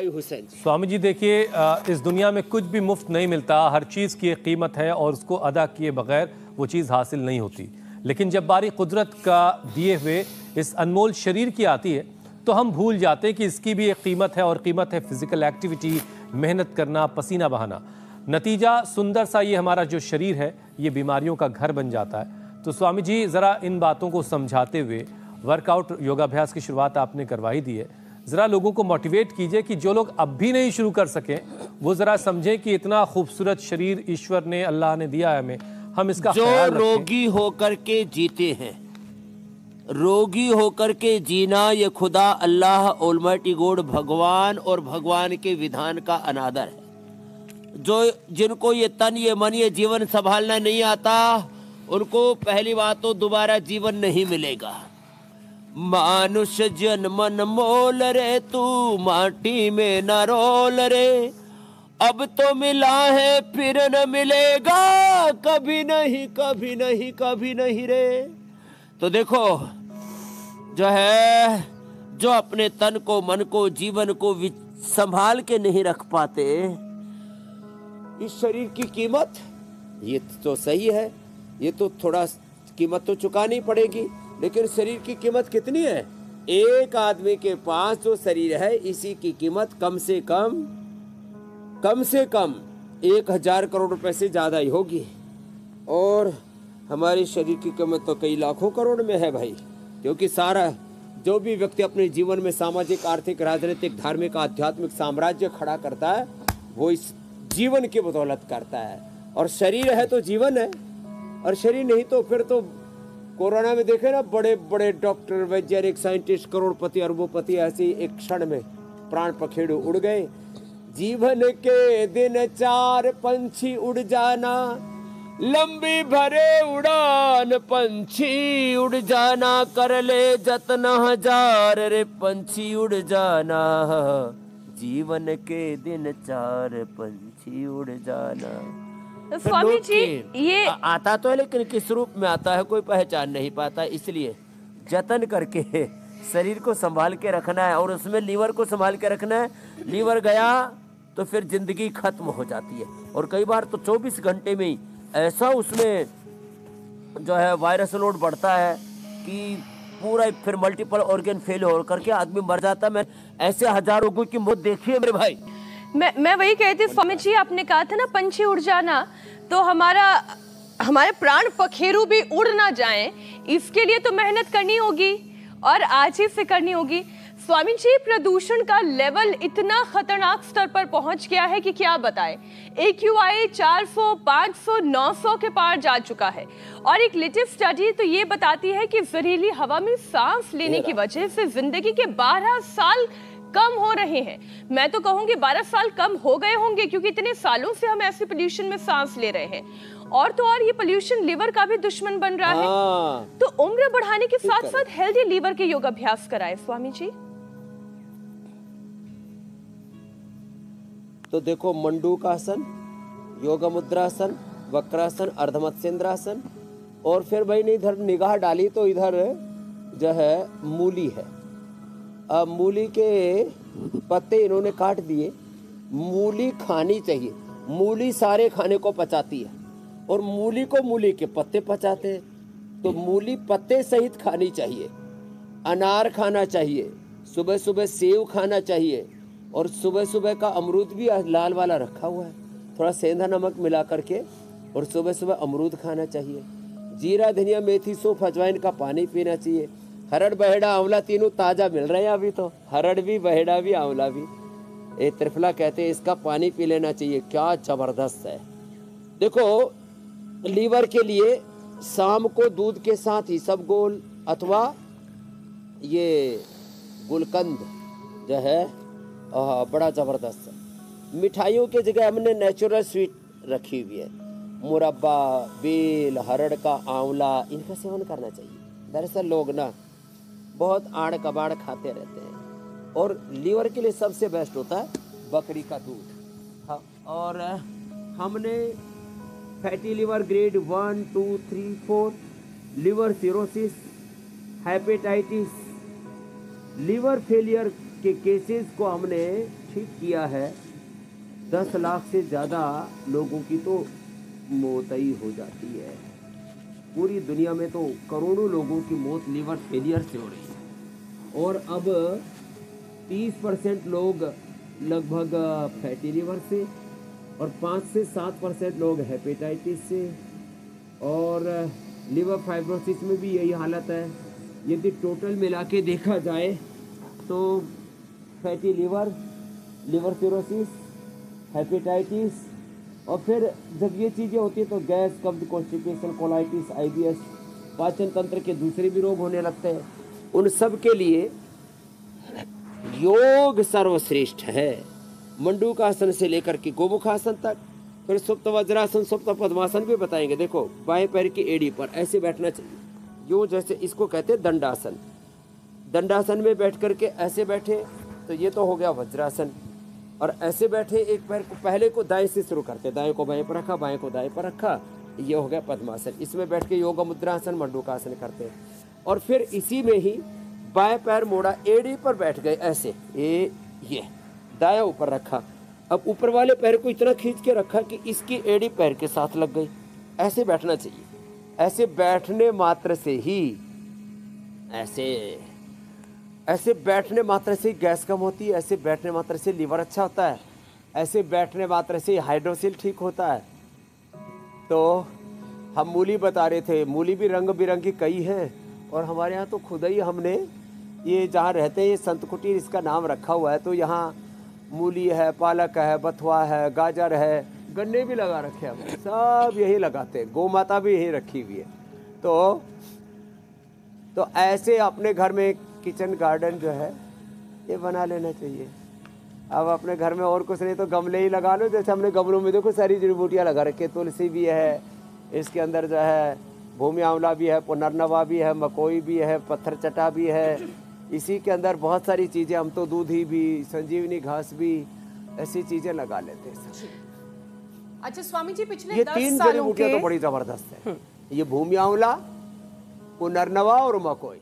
भाई हुसैन जी। स्वामी जी देखिए, इस दुनिया में कुछ भी मुफ्त नहीं मिलता, हर चीज़ की एक कीमत है और उसको अदा किए बगैर वो चीज़ हासिल नहीं होती। लेकिन जब बारी कुदरत का दिए हुए इस अनमोल शरीर की आती है तो हम भूल जाते हैं कि इसकी भी एक कीमत है, और कीमत है फिजिकल एक्टिविटी, मेहनत करना, पसीना बहाना। नतीजा सुंदर सा ये हमारा जो शरीर है ये बीमारियों का घर बन जाता है। तो स्वामी जी ज़रा इन बातों को समझाते हुए, वर्कआउट योगाभ्यास की शुरुआत आपने करवाई दी है, ज़रा लोगों को मोटिवेट कीजिए कि जो लोग अब भी नहीं शुरू कर सकें वो ज़रा समझें कि इतना खूबसूरत शरीर ईश्वर ने, अल्लाह ने दिया है हमें, हम इसका ख्याल जो रखें। रोगी होकर के जीते हैं, रोगी होकर के जीना ये खुदा अल्लाह ऑलमाइटी गॉड भगवान और भगवान के विधान का अनादर है। जो जिनको ये तन, ये मन, ये जीवन संभालना नहीं आता, उनको पहली बात तो दोबारा जीवन नहीं मिलेगा। मानुष जन मन मोल रे, तू माटी में न रोल रे, अब तो मिला है फिर न मिलेगा, कभी नहीं कभी नहीं कभी नहीं रे। तो देखो, जो है, जो अपने तन को, मन को, जीवन को संभाल के नहीं रख पाते, इस शरीर की कीमत ये तो सही है, ये तो थोड़ा कीमत तो चुकानी पड़ेगी, लेकिन शरीर की कीमत कितनी है? एक आदमी के पास जो शरीर है इसी की कीमत कम से कम 1000 करोड़ रुपए से ज्यादा ही होगी। और हमारे शरीर की कीमत तो कई लाखों करोड़ में है भाई, क्योंकि सारा जो भी व्यक्ति अपने जीवन में सामाजिक, आर्थिक, राजनीतिक, धार्मिक, आध्यात्मिक साम्राज्य खड़ा करता है वो इस जीवन की बदौलत करता है। और शरीर है तो जीवन है, और शरीर नहीं तो फिर तो कोरोना में देखे ना, बड़े बड़े डॉक्टर, वैज्ञानिक, साइंटिस्ट, करोड़पति, अरबोपति ऐसे एक क्षण में प्राण पखेरु उड़ गए। जीवन के दिन 4 पंछी उड़ जाना, लंबी भरे उड़ान पंछी उड़ जाना, कर ले जतन 1000 रे पंछी उड़ जाना, जीवन के दिन 4 पंछी उड़ जाना। स्वामी जी ये आता तो है, लेकिन किस रूप में आता है कोई पहचान नहीं पाता, इसलिए जतन करके शरीर को संभाल के रखना है, और उसमें लीवर को संभाल के रखना है। लीवर गया तो फिर जिंदगी खत्म हो जाती है, और कई बार तो 24 घंटे में ही ऐसा उसमें जो है वायरस लोड बढ़ता है कि पूरा फिर मल्टीपल ऑर्गन फेल हो करके आदमी मर जाता है। मैं ऐसे हजारों लोगों की मौत देखी है मेरे भाई। मैं वही कहती स्वामी जी, आपने कहा था ना पंछी उड़ जाना, तो हमारे प्राण पखेरु भी उड़ ना जाएं, इसके लिए तो मेहनत करनी होगी और आज ही से करनी होगी। स्वामी जी, प्रदूषण का लेवल इतना खतरनाक स्तर पर पहुंच गया है कि क्या बताएं। AQI 400, 500, 900 के पार जा चुका है, और एक लेटेस्ट स्टडी तो ये बताती है कि जहरीली हवा में सांस लेने की वजह से जिंदगी के 12 साल कम हो रहे हैं। मैं तो कहूंगी 12 साल कम हो गए होंगे, क्योंकि इतने सालों से हम ऐसे पोल्यूशन में सांस ले रहे हैं। और तो और ये पोल्यूशन लिवर का भी दुश्मन बन रहा है। तो उम्र बढ़ाने के साथ साथ हेल्दी लीवर के योगाभ्यास कराएं स्वामी जी। तो देखो, मंडूकासन, योग मुद्रासन, वक्रासन, अर्धमत्स्येंद्रासन, और फिर भाई ने इधर निगाह डाली तो इधर जो है मूली है। अब मूली के पत्ते इन्होंने काट दिए। मूली खानी चाहिए, मूली सारे खाने को पचाती है, और मूली को मूली के पत्ते पचाते हैं, तो मूली पत्ते सहित खानी चाहिए। अनार खाना चाहिए, सुबह सुबह सेव खाना चाहिए, और सुबह सुबह का अमरूद भी लाल वाला रखा हुआ है, थोड़ा सेंधा नमक मिला करके, और सुबह सुबह अमरूद खाना चाहिए। जीरा, धनिया, मेथी, सौंफ, अजवाइन का पानी पीना चाहिए। हरड़, बहेड़ा, आंवला तीनों ताजा मिल रहे हैं अभी तो, हरड़ भी, बहेड़ा भी, आंवला भी। ये त्रिफला कहते हैं, इसका पानी पी लेना चाहिए। क्या जबरदस्त है। देखो, लीवर के लिए शाम को दूध के साथ इसबगोल अथवा ये गुलकंद जो है बड़ा जबरदस्त है। मिठाइयों की जगह हमने नेचुरल स्वीट रखी हुई है, मुरब्बा, बेल, हरड़ का आंवला, इनका सेवन करना चाहिए। दरअसल लोग ना बहुत आड़ कबाड़ खाते रहते हैं, और लीवर के लिए सबसे बेस्ट होता है बकरी का दूध। हाँ, और हमने fatty liver grade 1, 2, 3, 4, liver cirrhosis, hepatitis, liver failure के केसेस को हमने ठीक किया है, 10 लाख से ज़्यादा लोगों की तो मौत ही हो जाती है। पूरी दुनिया में तो करोड़ों लोगों की मौत लीवर फेलियर से हो रही है। और अब 30% लोग लगभग फैटी लीवर से, और 5 से 7% लोग हेपेटाइटिस से, और लिवर फाइब्रोसिस में भी यही हालत है। यदि टोटल मिला के देखा जाए तो fatty liver, liver cirrhosis, hepatitis, और फिर जब ये चीज़ें होती हैं तो गैस, कब्ज, कॉन्स्टिपेशन, कोलाइटिस, IBS, पाचन तंत्र के दूसरे भी रोग होने लगते हैं। उन सब के लिए योग सर्वश्रेष्ठ है। मंडूकासन से लेकर के गोमुखासन तक, फिर सुप्त वज्रासन, सुप्त पद्मासन भी बताएंगे। देखो, बाएं पैर की एड़ी पर ऐसे बैठना चाहिए, यूँ जैसे इसको कहते हैं दंडासन। दंडासन में बैठ करके ऐसे बैठे तो ये तो हो गया वज्रासन, और ऐसे बैठे एक पैर को पहले को दाएं से शुरू करते, दाएं को बाएं पर रखा, बाएं को दाएं पर रखा, ये हो गया पद्मासन। इसमें बैठ के योग मुद्रासन, मंडूकासन करते हैं। और फिर इसी में ही बाएं पैर मोड़ा, एड़ी पर बैठ गए ऐसे, ये दाया ऊपर रखा। अब ऊपर वाले पैर को इतना खींच के रखा कि इसकी एड़ी पैर के साथ लग गई। ऐसे बैठना चाहिए। ऐसे बैठने मात्र से ही, ऐसे बैठने मात्र से गैस कम होती है, ऐसे बैठने मात्र से लीवर अच्छा होता है, ऐसे बैठने मात्र से हाइड्रोसिल ठीक होता है। तो हम मूली बता रहे थे, मूली भी रंग बिरंगी कई हैं, और हमारे यहाँ तो खुद ही हमने ये जहाँ रहते हैं ये संत कुटीर इसका नाम रखा हुआ है। तो यहाँ मूली है, पालक है, बथुआ है, गाजर है, गन्ने भी लगा रखे हैं, हम सब यही लगाते हैं, गौ माता भी यही रखी हुई है। तो ऐसे अपने घर में किचन गार्डन जो है ये बना लेना चाहिए। अब अपने घर में और कुछ नहीं तो गमले ही लगा लो। जैसे हमने गमलों में देखो सारी जड़ी बूटियाँ लगा रखी है, तुलसी भी है, इसके अंदर जो है भूमि आंवला भी है, पुनर्नवा भी है, मकोई भी है, पत्थर चटा भी है, इसी के अंदर बहुत सारी चीज़ें, हम तो दूधी भी, संजीवनी घास भी, ऐसी चीज़ें लगा लेते हैं। अच्छा स्वामी जी, पिछले ये 10 3 जड़ी सालों बूटियाँ के तो बड़ी जबरदस्त है। ये भूमि आंवला, पुनर्नवा और मकोई,